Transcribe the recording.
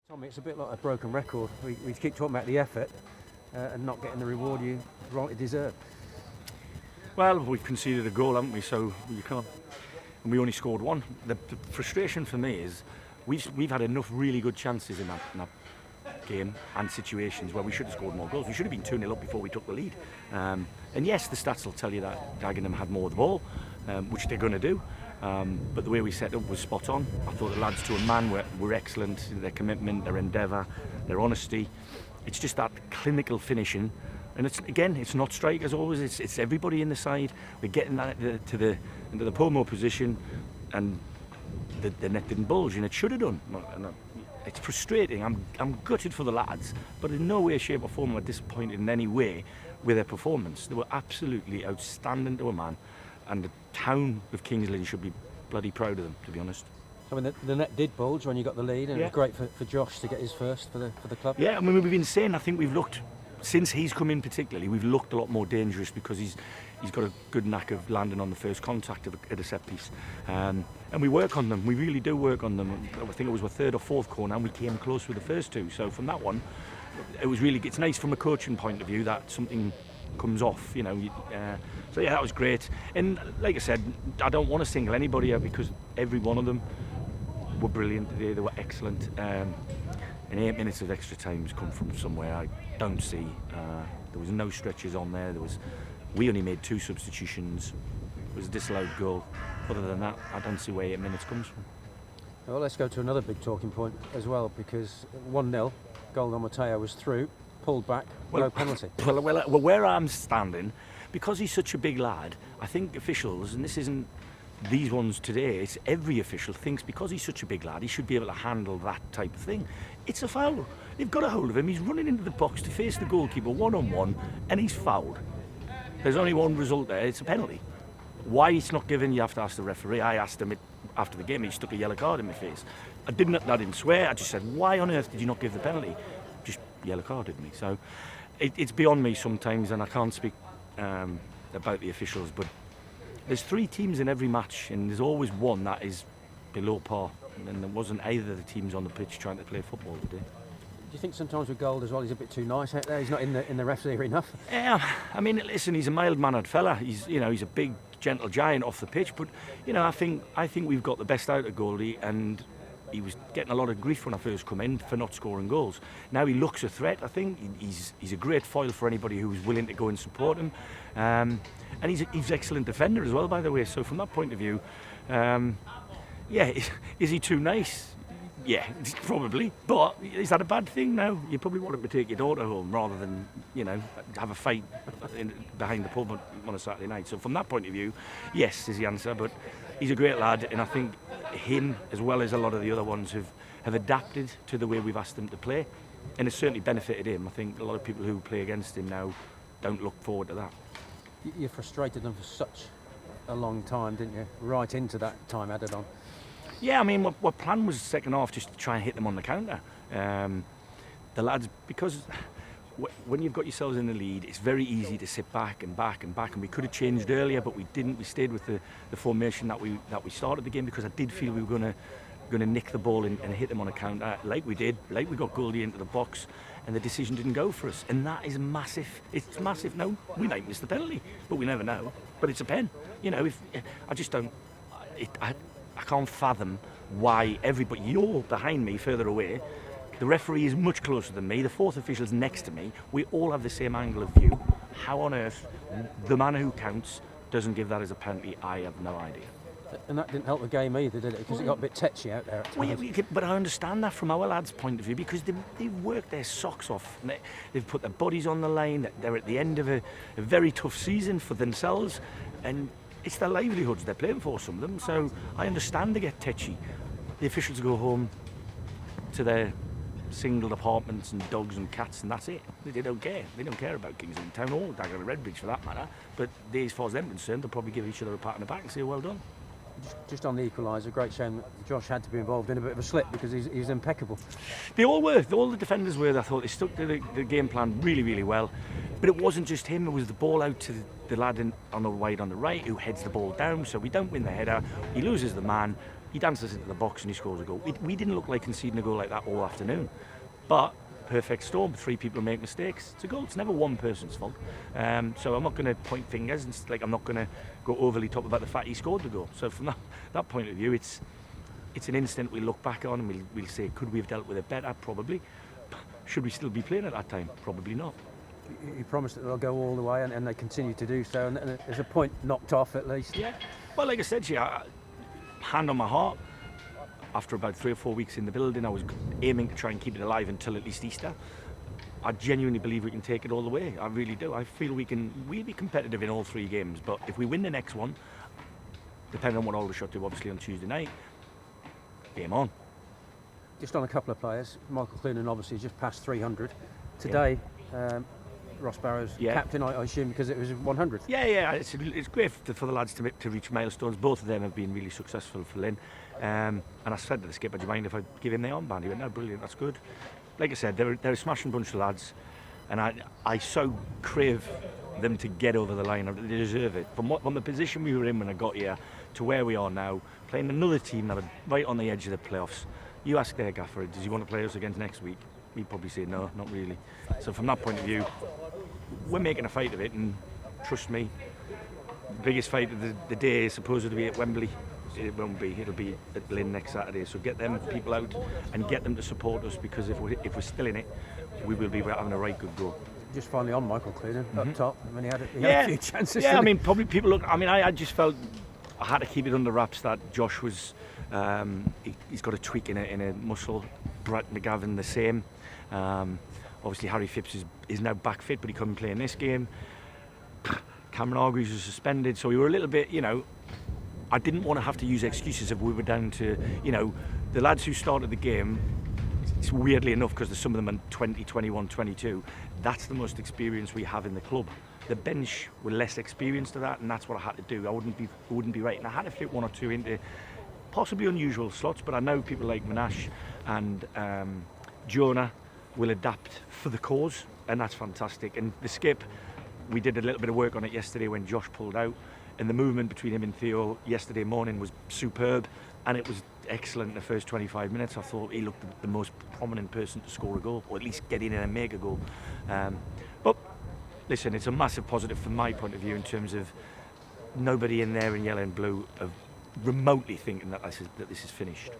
Tommy, it's a bit like a broken record. We keep talking about the effort and not getting the reward you rightly deserve. Well, we've conceded a goal, haven't we? So you can't. And we only scored one. The frustration for me is we've had enough really good chances in that game and situations where we should have scored more goals. We should have been 2-0 up before we took the lead. And yes, the stats will tell you that Dagenham had more of the ball, which they're going to do. But the way we set up was spot on. I thought the lads to a man were excellent. Their commitment, their endeavour, their honesty. It's just that clinical finishing. And it's not strikers always. It's everybody in the side. We're getting that into the Pomo position, and the net didn't bulge, and it should have done. It's frustrating. I'm gutted for the lads, but in no way, shape or form am I disappointed in any way with their performance. They were absolutely outstanding to a man, and the town of Kings Lynn should be bloody proud of them, to be honest. I mean, the net did bulge when you got the lead, and it was great for Josh to get his first for the club. Yeah, I mean, we've been saying, I think we've looked, since he's come in particularly, we've looked a lot more dangerous because he's got a good knack of landing on the first contact at a set piece. And we work on them, we really do work on them. I think it was our third or fourth corner and we came close with the first two. So from that one, it's nice from a coaching point of view that something comes off, you know. So yeah, that was great. And like I said, I don't want to single anybody out because every one of them were brilliant today, they were excellent. And 8 minutes of extra time has come from somewhere I don't see. There was no stretches on there. We only made 2 substitutions. It was a disallowed goal. Other than that, I don't see where 8 minutes comes from. Well, let's go to another big talking point as well, because 1-0, goal on Mateo was through, pulled back, no penalty. Well, where I'm standing, because he's such a big lad, I think officials, and this isn't these ones today, it's every official thinks because he's such a big lad, he should be able to handle that type of thing. It's a foul. They've got a hold of him. He's running into the box to face the goalkeeper one-on-one, and he's fouled. There's only one result there. It's a penalty. Why it's not given, you have to ask the referee. I asked him after the game. He stuck a yellow card in my face. I didn't swear. I just said, why on earth did you not give the penalty? Just yellow carded me. So it's beyond me sometimes, and I can't speak about the officials, but there's 3 teams in every match, and there's always one that is below par, and there wasn't either of the teams on the pitch trying to play football today. Do you think sometimes with Gold as well, he's a bit too nice out there? He's not in the ref's ear enough? Yeah, I mean, listen, he's a mild-mannered fella. He's a big, gentle giant off the pitch, but I think we've got the best out of Goldie, and he was getting a lot of grief when I first come in for not scoring goals. Now he looks a threat. I think he's a great foil for anybody who's willing to go and support him. And he's an excellent defender as well, by the way. So from that point of view, is he too nice? Yeah, probably. But is that a bad thing? No. You probably want him to take your daughter home rather than, have a fight behind the pub on a Saturday night. So from that point of view, yes is the answer. But he's a great lad, and I think him, as well as a lot of the other ones, have adapted to the way we've asked them to play. And it's certainly benefited him. I think a lot of people who play against him now don't look forward to that. You frustrated them for such a long time, didn't you? Right into that time added on. Yeah, I mean, what plan was second half, just to try and hit them on the counter. The lads, because when you've got yourselves in the lead, it's very easy to sit back and back and back, and we could have changed earlier, but we didn't. We stayed with the formation that we started the game, because I did feel we were going to nick the ball and hit them on a counter, like we did, like we got Goldie into the box, and the decision didn't go for us, and that is massive. It's massive. No, we might miss the penalty, but we never know. But it's a pen. I just don't. I can't fathom why everybody, you're behind me further away, the referee is much closer than me, the fourth official's next to me, we all have the same angle of view. How on earth the man who counts doesn't give that as a penalty, I have no idea. And that didn't help the game either, did it? Because it got a bit tetchy out there at times. Well, but I understand that from our lads' point of view, because they've worked their socks off. And they've put their bodies on the line. They're at the end of a very tough season for themselves, and it's their livelihoods they're playing for, some of them. So I understand they get tetchy. The officials go home to their single apartments and dogs and cats, and that's it. They don't care. They don't care about Kings Lynn Town or Dagenham Redbridge for that matter. But they, as far as they're concerned, they'll probably give each other a pat on the back and say, well done. Just on the equaliser, great shame that Josh had to be involved in a bit of a slip, because he's impeccable. They all were. All the defenders were. I thought they stuck to the game plan really, really well. But it wasn't just him. It was the ball out to the lad on the wide on the right who heads the ball down. So we don't win the header. He loses the man. he dances into the box and he scores a goal. We didn't look like conceding a goal like that all afternoon. But perfect storm, 3 people make mistakes. It's a goal. It's never one person's fault. So I'm not going to point fingers, and I'm not going to go overly top about the fact he scored the goal. So from that point of view, it's an instant we look back on and we'll say, could we have dealt with it better? Probably. Should we still be playing at that time? Probably not. You promised that they'll go all the way, and they continue to do so, and there's a point knocked off at least. Yeah. Well, like I said to you, hand on my heart, after about 3 or 4 weeks in the building, I was aiming to try and keep it alive until at least Easter. I genuinely believe we can take it all the way. I really do. I feel we'll be competitive in all 3 games, but if we win the next one, depending on what Aldershot do, obviously on Tuesday night, game on. Just on a couple of players, Michael Clunan obviously just passed 300 today. Ross Barrow's captain, I assume, because it was 100th. Yeah. It's great for the lads to reach milestones. Both of them have been really successful for Lynn. And I said to the skipper, do you mind if I give him the armband? He went, no, brilliant, that's good. Like I said, they're a smashing bunch of lads, and I so crave them to get over the line. They deserve it. From the position we were in when I got here to where we are now, playing another team that are right on the edge of the playoffs. You ask their gaffer, does he want to play us against next week? He'd probably say no, not really. So from that point of view, we're making a fight of it, and trust me, the biggest fight of the day is supposed to be at Wembley. It won't be. It'll be at Lynn next Saturday. So get them people out and get them to support us, because if we're still in it, we will be having a right good go. Just finally on Michael Clunan up top. I mean, he had a few chances. Yeah, I mean, probably people look. I mean, I just felt I had to keep it under wraps that Josh was. He's got a tweak in a muscle. Brett McGavin the same. Obviously, Harry Phipps is now back fit, but he couldn't play in this game. Cameron Hargreaves was suspended, so we were a little bit, I didn't want to have to use excuses if we were down to, the lads who started the game. It's weirdly enough, because there's some of them are 20, 21, 22. That's the most experience we have in the club. The bench were less experienced to that, and that's what I had to do. I wouldn't be right, and I had to fit 1 or 2 into possibly unusual slots. But I know people like Manash and Jonah will adapt for the cause, and that's fantastic. And the skip, we did a little bit of work on it yesterday when Josh pulled out, and the movement between him and Theo yesterday morning was superb, and it was excellent in the first 25 minutes. I thought he looked the most prominent person to score a goal, or at least get in and make a goal. But listen, it's a massive positive from my point of view in terms of nobody in there in yellow and blue of remotely thinking that this is finished.